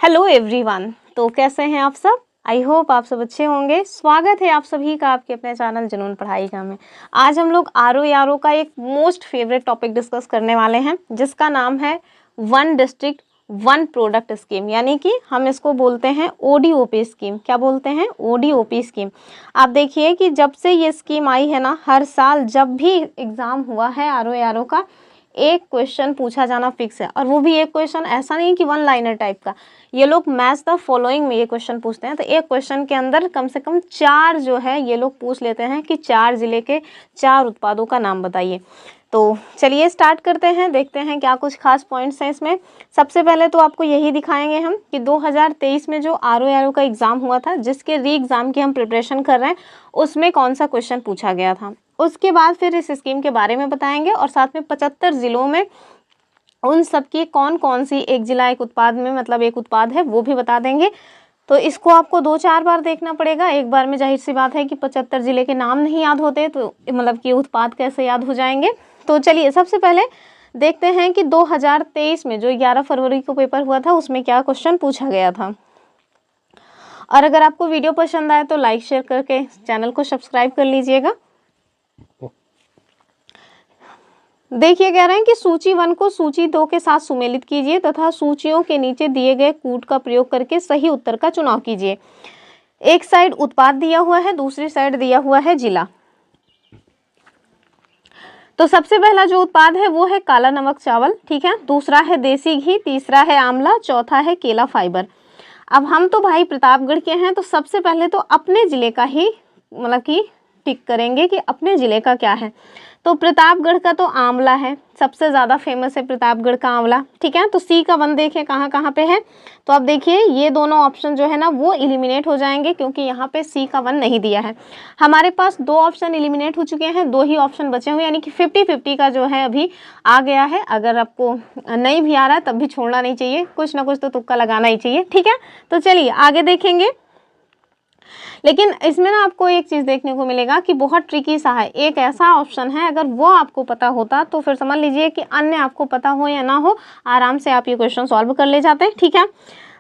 Hello everyone. तो कैसे हैं आप सब? आई होप आप सब अच्छे होंगे। स्वागत है आप सभी का आपके अपने चैनल जुनून पढ़ाई का में। आज हम लोग आरओ यारो का एक मोस्ट फेवरेट टॉपिक डिस्कस करने वाले हैं, जिसका नाम है one district one product scheme, यानी कि हम इसको बोलते हैं ओडीओपी स्कीम। क्या बोलते हैं? ODOP scheme. आप देखिए कि जब से ये स्कीम आई है ना, हर साल जब भी एग्ज़ाम हुआ है आरओ यारो का, एक क्वेश्चन पूछा जाना फिक्स है। और वो भी एक क्वेश्चन ऐसा नहीं कि वन लाइनर टाइप का, ये लोग मैच द फॉलोइंग में ये क्वेश्चन पूछते हैं। तो एक क्वेश्चन के अंदर कम से कम 4 जो है ये लोग पूछ लेते हैं कि 4 जिले के 4 उत्पादों का नाम बताइए। तो चलिए स्टार्ट करते हैं, देखते हैं क्या कुछ खास पॉइंट्स हैं इसमें। सबसे पहले तो आपको यही दिखाएंगे हम कि 2023 में जो आरओ यारो का एग्ज़ाम हुआ था, जिसके री एग्ज़ाम की हम प्रिपरेशन कर रहे हैं, उसमें कौन सा क्वेश्चन पूछा गया था। उसके बाद फिर इस स्कीम के बारे में बताएंगे और साथ में 75 जिलों में उन सब की कौन कौन सी एक जिला एक उत्पाद में मतलब एक उत्पाद है वो भी बता देंगे। तो इसको आपको 2-4 बार देखना पड़ेगा। एक बार में जाहिर सी बात है कि 75 जिले के नाम नहीं याद होते, तो मतलब कि उत्पाद कैसे याद हो जाएंगे। तो चलिए सबसे पहले देखते हैं कि 2023 में जो 11 फरवरी को पेपर हुआ था, उसमें क्या क्वेश्चन पूछा गया था। और अगर आपको वीडियो पसंद आए तो लाइक शेयर करके चैनल को सब्सक्राइब कर लीजिएगा। देखिए कह रहे हैं कि सूची 1 को सूची 2 के साथ सुमेलित कीजिए तथा सूचियों के नीचे दिए गए कूट का प्रयोग करके सही उत्तर का चुनाव कीजिए। एक साइड उत्पाद दिया हुआ है, दूसरी साइड दिया हुआ है जिला। तो सबसे पहला जो उत्पाद है वो है काला नमक चावल, ठीक है। दूसरा है देसी घी, तीसरा है आंवला, चौथा है केला फाइबर। अब हम तो भाई प्रतापगढ़ के हैं, तो सबसे पहले तो अपने जिले का ही मतलब कि टिक करेंगे कि अपने जिले का क्या है। तो प्रतापगढ़ का तो आंवला है, सबसे ज़्यादा फेमस है प्रतापगढ़ का आंवला, ठीक है। तो सी का 1 देखिए कहाँ कहाँ पे है। तो अब देखिए ये दोनों ऑप्शन जो है ना वो एलिमिनेट हो जाएंगे, क्योंकि यहाँ पे सी का 1 नहीं दिया है। हमारे पास 2 ऑप्शन एलिमिनेट हो चुके हैं, 2 ही ऑप्शन बचे हुए, यानी कि 50-50 का जो है अभी आ गया है। अगर आपको नहीं भी आ रहा है तब भी छोड़ना नहीं चाहिए, कुछ ना कुछ तो तुक्का लगाना ही चाहिए, ठीक है। तो चलिए आगे देखेंगे। लेकिन इसमें ना आपको एक चीज़ देखने को मिलेगा कि बहुत ट्रिकी सा है। एक ऐसा ऑप्शन है, अगर वो आपको पता होता तो फिर समझ लीजिए कि अन्य आपको पता हो या ना हो, आराम से आप ये क्वेश्चन सॉल्व कर ले जाते हैं, ठीक है।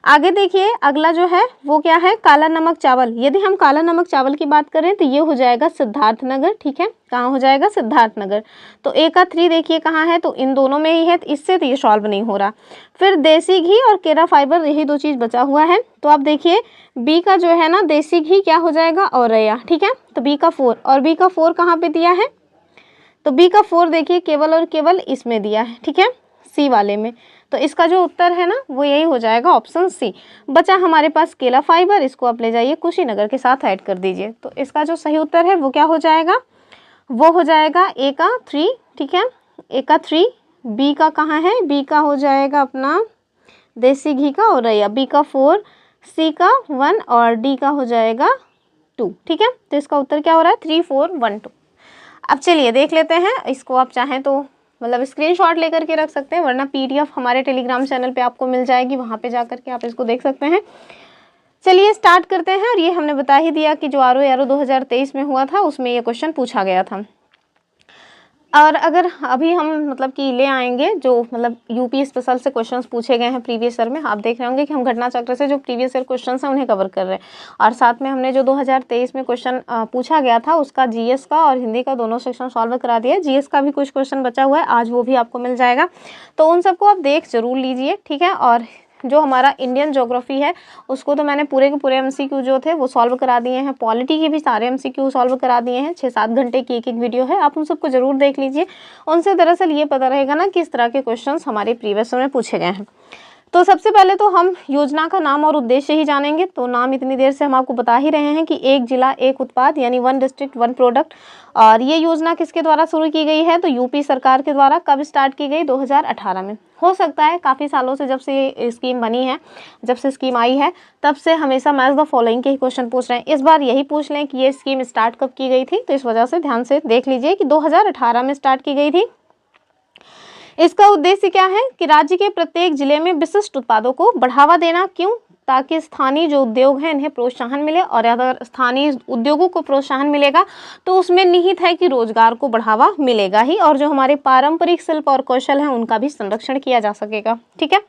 आगे देखिए अगला जो है वो क्या है, काला नमक चावल। यदि हम काला नमक चावल की बात करें तो ये हो जाएगा सिद्धार्थनगर, ठीक है। कहाँ हो जाएगा? सिद्धार्थनगर। तो ए का 3 देखिए कहाँ है, तो इन दोनों में ही है, तो इससे तो ये सॉल्व नहीं हो रहा। फिर देसी घी और केरा फाइबर, यही 2 चीज़ बचा हुआ है। तो आप देखिए बी का जो है ना देसी घी क्या हो जाएगा? औरैया, ठीक है। तो बी का 4, और बी का 4 कहाँ पे दिया है? तो बी का 4 देखिए केवल और केवल इसमें दिया है, ठीक है, सी वाले में। तो इसका जो उत्तर है ना वो यही हो जाएगा, ऑप्शन सी। बचा हमारे पास केला फाइबर, इसको आप ले जाइए कुशीनगर के साथ ऐड कर दीजिए। तो इसका जो सही उत्तर है वो क्या हो जाएगा? वो हो जाएगा ए का 3, ठीक है, ए का 3। बी का कहाँ है? बी का हो जाएगा अपना देसी घी का औरैया, बी का 4, सी का 1 और डी का हो जाएगा 2, ठीक है। तो इसका उत्तर क्या हो रहा है? 3, 4, 1, 2। अब चलिए देख लेते हैं इसको। आप चाहें तो मतलब स्क्रीनशॉट लेकर के रख सकते हैं, वरना पीडीएफ हमारे टेलीग्राम चैनल पे आपको मिल जाएगी, वहाँ पे जा करके आप इसको देख सकते हैं। चलिए स्टार्ट करते हैं। और ये हमने बता ही दिया कि जो आरओ यारो 2023 में हुआ था उसमें ये क्वेश्चन पूछा गया था। और अगर अभी हम मतलब कि ले आएंगे जो मतलब यूपी स्पेशल से क्वेश्चंस पूछे गए हैं प्रीवियस ईयर में, आप देख रहे होंगे कि हम घटना चक्र से जो प्रीवियस ईयर क्वेश्चंस हैं उन्हें कवर कर रहे हैं। और साथ में हमने जो 2023 में क्वेश्चन पूछा गया था उसका जीएस का और हिंदी का दोनों सेक्शन सॉल्व करा दिया। जीएस का भी कुछ क्वेश्चन बचा हुआ है, आज वो भी आपको मिल जाएगा, तो उन सबको आप देख जरूर लीजिए, ठीक है। और जो हमारा इंडियन ज्योग्राफी है उसको तो मैंने पूरे के पूरे एमसीक्यू जो थे वो सॉल्व करा दिए हैं। पॉलिटी के भी सारे एमसीक्यू सॉल्व करा दिए हैं। 6-7 घंटे की एक वीडियो है, आप उन सबको जरूर देख लीजिए। उनसे दरअसल ये पता रहेगा ना किस तरह के क्वेश्चंस हमारे प्रीवियस में पूछे गए हैं। तो सबसे पहले तो हम योजना का नाम और उद्देश्य ही जानेंगे। तो नाम इतनी देर से हम आपको बता ही रहे हैं कि एक जिला एक उत्पाद, यानी वन डिस्ट्रिक्ट वन प्रोडक्ट। और ये योजना किसके द्वारा शुरू की गई है? तो यूपी सरकार के द्वारा। कब स्टार्ट की गई? 2018 में। हो सकता है काफ़ी सालों से, जब से ये स्कीम बनी है, जब से स्कीम आई है, तब से हमेशा मैच द फॉलोइंग के ही क्वेश्चन पूछ रहे हैं। इस बार यही पूछ लें कि ये स्कीम स्टार्ट कब की गई थी, तो इस वजह से ध्यान से देख लीजिए कि 2018 में स्टार्ट की गई थी। इसका उद्देश्य क्या है कि राज्य के प्रत्येक जिले में विशिष्ट उत्पादों को बढ़ावा देना। क्यों? ताकि स्थानीय जो उद्योग हैं इन्हें प्रोत्साहन मिले, और अगर स्थानीय उद्योगों को प्रोत्साहन मिलेगा तो उसमें निहित है कि रोजगार को बढ़ावा मिलेगा ही, और जो हमारे पारंपरिक शिल्प और कौशल हैं उनका भी संरक्षण किया जा सकेगा, ठीक है।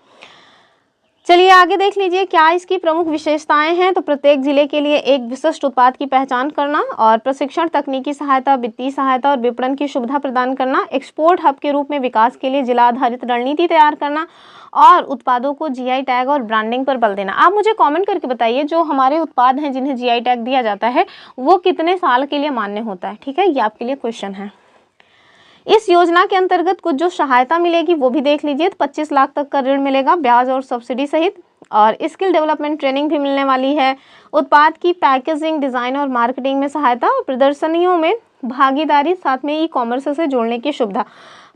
चलिए आगे देख लीजिए क्या इसकी प्रमुख विशेषताएं हैं। तो प्रत्येक जिले के लिए एक विशिष्ट उत्पाद की पहचान करना और प्रशिक्षण, तकनीकी सहायता, वित्तीय सहायता और विपणन की सुविधा प्रदान करना, एक्सपोर्ट हब के रूप में विकास के लिए जिला आधारित रणनीति तैयार करना और उत्पादों को जीआई टैग और ब्रांडिंग पर बल देना। आप मुझे कमेंट करके बताइए जो हमारे उत्पाद हैं जिन्हें जीआई टैग दिया जाता है वो कितने साल के लिए मान्य होता है। ठीक है, ये आपके लिए क्वेश्चन है। इस योजना के अंतर्गत कुछ जो सहायता मिलेगी वो भी देख लीजिए। 25 लाख तक का ऋण मिलेगा ब्याज और सब्सिडी सहित, और स्किल डेवलपमेंट ट्रेनिंग भी मिलने वाली है। उत्पाद की पैकेजिंग, डिजाइन और मार्केटिंग में सहायता और प्रदर्शनियों में भागीदारी, साथ में ई कॉमर्स से जोड़ने की सुविधा।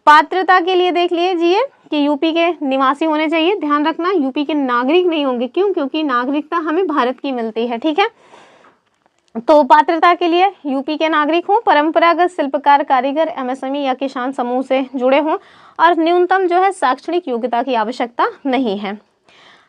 पात्रता के लिए देख लीजिए कि यूपी के निवासी होने चाहिए। ध्यान रखना यूपी के नागरिक नहीं होंगे, क्यों? क्योंकि नागरिकता हमें भारत की मिलती है। ठीक है, तो पात्रता के लिए यूपी के नागरिक हों, परंपरागत शिल्पकार, कारीगर, एमएसएमई या किसान समूह से जुड़े हों और न्यूनतम जो है शैक्षणिक योग्यता की आवश्यकता नहीं है।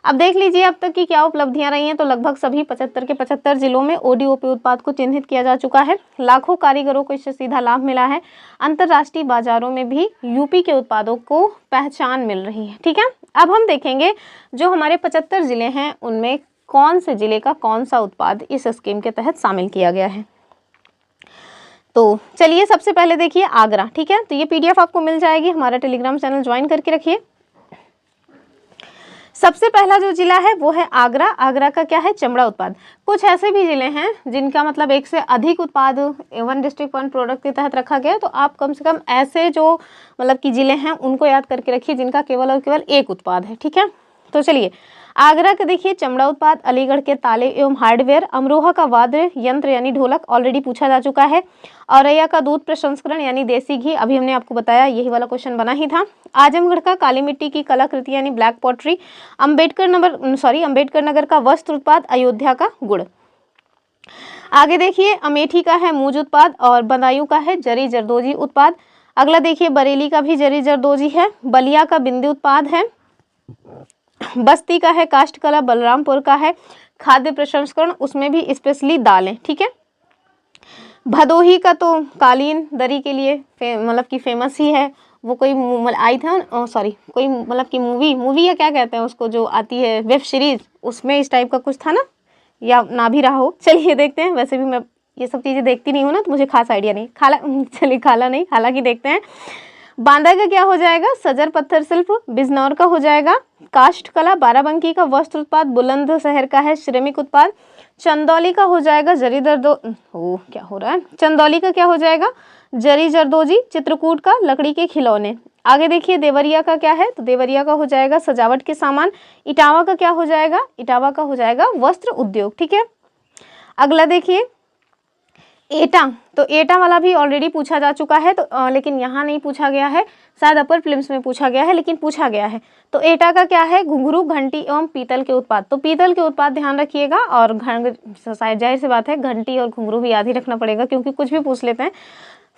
अब देख लीजिए अब तक की क्या उपलब्धियां रही हैं। तो लगभग सभी 75 के 75 जिलों में ओडीओपी उत्पाद को चिन्हित किया जा चुका है। लाखों कारीगरों को इससे सीधा लाभ मिला है। अंतर्राष्ट्रीय बाजारों में भी यूपी के उत्पादों को पहचान मिल रही है। ठीक है, अब हम देखेंगे जो हमारे 75 जिले हैं उनमें कौन से जिले का कौन सा उत्पाद इस स्कीम के तहत शामिल किया गया है। तो चलिए सबसे पहले देखिए आगरा। ठीक है, तो ये पीडीएफ आपको मिल जाएगी, हमारा टेलीग्राम चैनल ज्वाइन करके रखिए। सबसे पहला जो जिला है वो है आगरा। आगरा का क्या है? चमड़ा उत्पाद। कुछ ऐसे भी जिले हैं जिनका मतलब एक से अधिक उत्पाद वन डिस्ट्रिक्ट वन प्रोडक्ट के तहत रखा गया है। तो आप कम से कम ऐसे जो मतलब कि जिले हैं उनको याद करके रखिए जिनका केवल और केवल एक उत्पाद है। ठीक है, तो चलिए आगरा का देखिए चमड़ा उत्पाद, अलीगढ़ के ताले एवं हार्डवेयर, अमरोहा का वाद्य यंत्र यानी ढोलक ऑलरेडी पूछा जा चुका है, औरैया का दूध प्रसंस्करण यानी देसी घी, अभी हमने आपको बताया यही वाला क्वेश्चन बना ही था। आजमगढ़ का काली मिट्टी की कलाकृति यानी ब्लैक पॉटरी, अंबेडकर नगर का वस्त्र उत्पाद, अयोध्या का गुड़। आगे देखिए अमेठी का है मूज उत्पाद और बदायूं का है जरी जरदोजी उत्पाद। अगला देखिए बरेली का भी जरी जरदोजी है, बलिया का बिंदी उत्पाद है, बस्ती का है काष्ठकला, बलरामपुर का है खाद्य प्रसंस्करण, उसमें भी स्पेशली दालें। ठीक है, भदोही का तो कालीन दरी के लिए मतलब कि फेमस ही है। वो कोई आई था कोई मतलब कि मूवी या क्या कहते हैं उसको जो आती है वेब सीरीज, उसमें इस टाइप का कुछ था ना, या ना भी रहा हो। चलिए देखते हैं, वैसे भी मैं ये सब चीज़ें देखती नहीं हूँ ना तो मुझे खास आइडिया नहीं। हालांकि देखते हैं। बांदा का क्या हो जाएगा? सजर पत्थर शिल्प। बिजनौर का हो जाएगा काष्ठकला। बाराबंकी का वस्त्र उत्पाद। बुलंदशहर का है श्रमिक उत्पाद। चंदौली का हो जाएगा चंदौली का क्या हो जाएगा? जरी जरदोजी। चित्रकूट का लकड़ी के खिलौने। आगे देखिए देवरिया का क्या है? तो देवरिया का हो जाएगा सजावट के सामान। इटावा का क्या हो जाएगा? इटावा का हो जाएगा वस्त्र उद्योग। ठीक है, अगला देखिए एटा। तो एटा वाला भी ऑलरेडी पूछा जा चुका है, तो लेकिन यहाँ नहीं पूछा गया है, शायद अपर प्रीलिम्स में पूछा गया है, लेकिन पूछा गया है। तो एटा का क्या है? घुंघरू, घंटी एवं पीतल के उत्पाद। तो पीतल के उत्पाद ध्यान रखिएगा, और शायद जाहिर सी बात है घंटी और घुंघरू भी याद ही रखना पड़ेगा क्योंकि कुछ भी पूछ लेते हैं।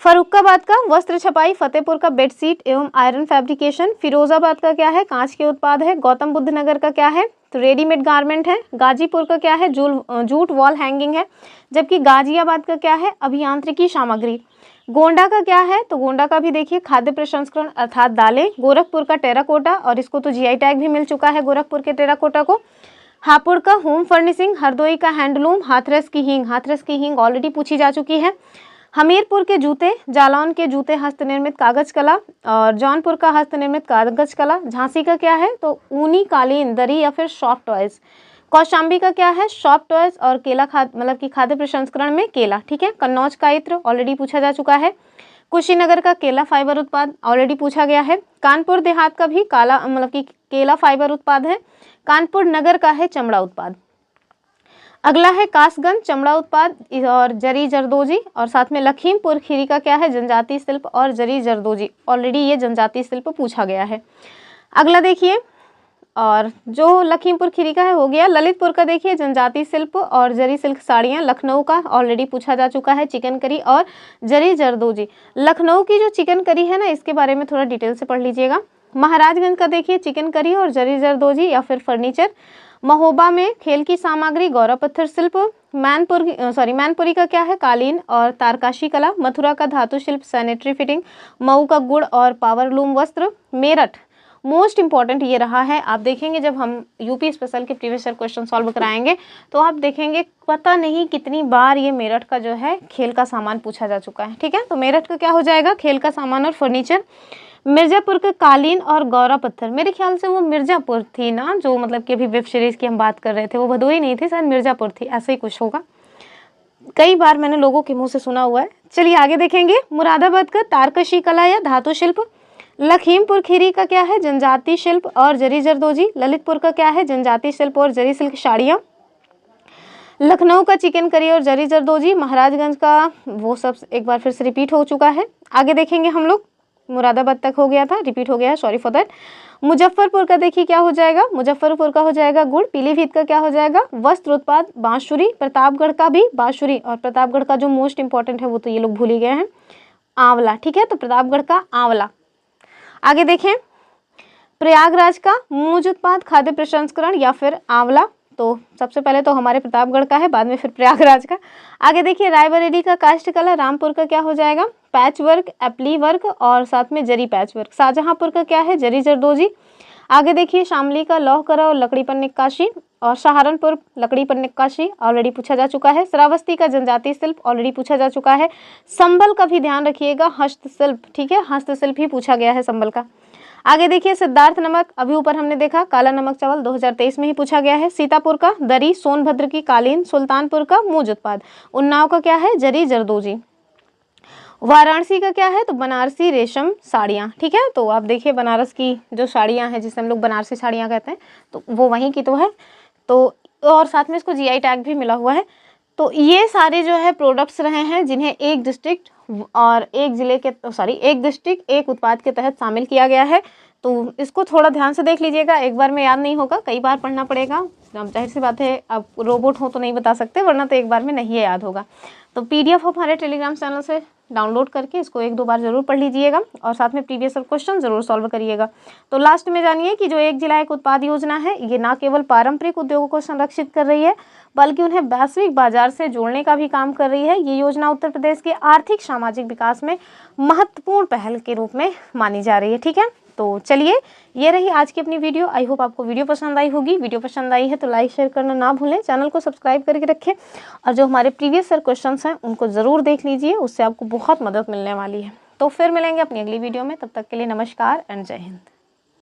फरुखाबाद का वस्त्र छपाई। फतेहपुर का बेडशीट एवं आयरन फैब्रिकेशन। फिरोजाबाद का क्या है? कांच के उत्पाद है। गौतम बुद्ध नगर का क्या है? तो रेडीमेड गारमेंट है। गाजीपुर का क्या है? जूट वॉल हैंगिंग है। जबकि गाजियाबाद का क्या है? अभियांत्रिकी सामग्री। गोंडा का क्या है? तो गोंडा का भी देखिए खाद्य प्रसंस्करण अर्थात दालें। गोरखपुर का टेराकोटा, और इसको तो जीआई टैग भी मिल चुका है गोरखपुर के टेराकोटा को। हापुड़ का होम फर्निशिंग। हरदोई का हैंडलूम। हाथरस की हींग ऑलरेडी पूछी जा चुकी है। हमीरपुर के जूते। जालौन के जूते हस्तनिर्मित कागज कला, और जौनपुर का हस्तनिर्मित कागज कला। झांसी का क्या है? तो ऊनी कालीन, दरी या फिर सॉफ्ट टॉयज। कौशाम्बी का क्या है? सॉफ्ट टॉयज और केला खाद्य प्रसंस्करण में केला। ठीक है, कन्नौज का इत्र ऑलरेडी पूछा जा चुका है। कुशीनगर का केला फाइबर उत्पाद ऑलरेडी पूछा गया है। कानपुर देहात का भी केला फाइबर उत्पाद है। कानपुर नगर का है चमड़ा उत्पाद। अगला है कासगंज चमड़ा उत्पाद और जरी जरदोजी, और साथ में लखीमपुर खीरी का क्या है? जनजातीय शिल्प और जरी जरदोजी। ऑलरेडी ये जनजातीय शिल्प पूछा गया है। अगला देखिए, और जो लखीमपुर खीरी का है हो गया। ललितपुर का देखिए जनजातीय शिल्प और जरी सिल्क साड़ियाँ। लखनऊ का ऑलरेडी पूछा जा चुका है चिकन करी और जरी जरदोजी। लखनऊ की जो चिकन करी है ना, इसके बारे में थोड़ा डिटेल से पढ़ लीजिएगा। महाराजगंज का देखिए चिकन करी और जरी जरदोजी या फिर फर्नीचर। महोबा में खेल की सामग्री, गौरा पत्थर शिल्प। मैनपुरी का क्या है? कालीन और तारकाशी कला। मथुरा का धातु शिल्प, सैनिटरी फिटिंग। मऊ का गुड़ और पावरलूम वस्त्र। मेरठ मोस्ट इंपॉर्टेंट ये रहा है। आप देखेंगे जब हम यूपी स्पेशल के प्रीवियस ईयर क्वेश्चन सॉल्व कराएंगे तो आप देखेंगे पता नहीं कितनी बार ये मेरठ का जो है खेल का सामान पूछा जा चुका है। ठीक है, तो मेरठ का क्या हो जाएगा, खेल का सामान और फर्नीचर। मिर्जापुर का कालीन और गौरा पत्थर, मेरे ख्याल से वो मिर्जापुर थी ना, जो मतलब कि अभी वेब सीरीज की हम बात कर रहे थे, वो भदोही नहीं थी, शायद मिर्जापुर थी, ऐसा ही कुछ होगा, कई बार मैंने लोगों के मुंह से सुना हुआ है। चलिए आगे देखेंगे। मुरादाबाद का तारकशी कला या धातु शिल्प। लखीमपुर खीरी का क्या है, जनजाति शिल्प और जरी जरदोजी। ललितपुर का क्या है, जनजाति शिल्प और जरी सिल्क साड़ियाँ। लखनऊ का चिकन करी और जरी जरदोजी। महाराजगंज का वो सब एक बार फिर से रिपीट हो चुका है। आगे देखेंगे हम लोग, मुरादाबाद तक हो गया था, रिपीट हो गया है, सॉरी फॉर दैट। मुजफ्फरपुर का देखिए क्या हो जाएगा, मुजफ्फरपुर का हो जाएगा गुड़। पीलीभीत का क्या हो जाएगा, वस्त्र उत्पाद बांसुरी। प्रतापगढ़ का भी बांसुरी, और प्रतापगढ़ का जो मोस्ट इंपॉर्टेंट है वो तो ये लोग भूल ही गए हैं, आंवला। ठीक है, तो प्रतापगढ़ का आंवला। आगे देखें, प्रयागराज का मूज उत्पाद, खाद्य प्रसंस्करण या फिर आंवला। तो सबसे पहले तो हमारे प्रतापगढ़ का है, बाद में फिर प्रयागराज का। आगे देखिए, रायबरेली का काष्ठकला। रामपुर का क्या हो जाएगा, पैच वर्क, एप्ली वर्क और साथ में जरी पैच वर्क। शाहजहांपुर का क्या है, जरी जरदोजी। आगे देखिए, शामली का लौह करा और लकड़ी पर निक्काशी, और सहारनपुर लकड़ी पर निक्काशी ऑलरेडी पूछा जा चुका है। श्रावस्ती का जनजातीय शिल्प ऑलरेडी पूछा जा चुका है। संबल का भी ध्यान रखिएगा, हस्तशिल्प। ठीक है, हस्तशिल्प ही पूछा गया है संबल का। आगे देखिए, सिद्धार्थ नमक, अभी ऊपर हमने देखा काला नमक चावल 2023 में ही पूछा गया है। सीतापुर का दरी, सोनभद्र की कालीन, सुल्तानपुर का मूज उत्पाद। उन्नाव का क्या है, जरी जरदोजी। वाराणसी का क्या है, तो बनारसी रेशम साड़ियाँ। ठीक है, तो आप देखिए बनारस की जो साड़ियाँ हैं, जिसे हम लोग बनारसी साड़ियाँ कहते हैं, तो वो वहीं की तो है। तो और साथ में इसको जीआई टैग भी मिला हुआ है। तो ये सारे जो है प्रोडक्ट्स रहे हैं जिन्हें एक डिस्ट्रिक्ट और एक जिले के एक डिस्ट्रिक्ट एक उत्पाद के तहत शामिल किया गया है। तो इसको थोड़ा ध्यान से देख लीजिएगा, एक बार में याद नहीं होगा, कई बार पढ़ना पड़ेगा। अब जाहिर सी बात है, आप रोबोट हो तो नहीं बता सकते, वरना तो एक बार में नहीं याद होगा। तो पीडीएफ हमारे टेलीग्राम चैनल से डाउनलोड करके इसको 1-2 बार जरूर पढ़ लीजिएगा और साथ में प्रीवियस क्वेश्चन जरूर सॉल्व करिएगा। तो लास्ट में जानिए कि जो एक जिला एक उत्पाद योजना है, ये ना केवल पारंपरिक उद्योगों को संरक्षित कर रही है, बल्कि उन्हें वैश्विक बाजार से जोड़ने का भी काम कर रही है। ये योजना उत्तर प्रदेश के आर्थिक सामाजिक विकास में महत्वपूर्ण पहल के रूप में मानी जा रही है। ठीक है, तो चलिए ये रही आज की अपनी वीडियो। आई होप आपको वीडियो पसंद आई होगी। वीडियो पसंद आई है तो लाइक शेयर करना ना भूलें, चैनल को सब्सक्राइब करके रखें और जो हमारे प्रीवियस ईयर क्वेश्चंस हैं उनको ज़रूर देख लीजिए, उससे आपको बहुत मदद मिलने वाली है। तो फिर मिलेंगे अपनी अगली वीडियो में, तब तक के लिए नमस्कार एंड जय हिंद।